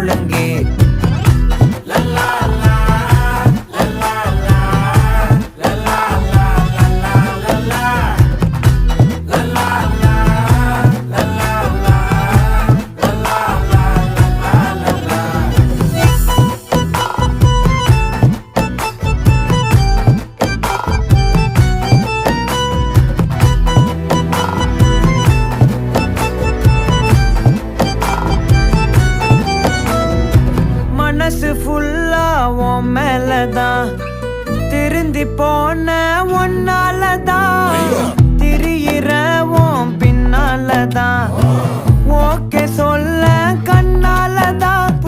ஒழுங்கே. மனசு ஃபுல்லா உன் மேலதான், திருந்தி போன ஒன்னாலதான், திரியிற உன் பின்னாலதான், ஓகே சொல்ல கண்ணாலதான்,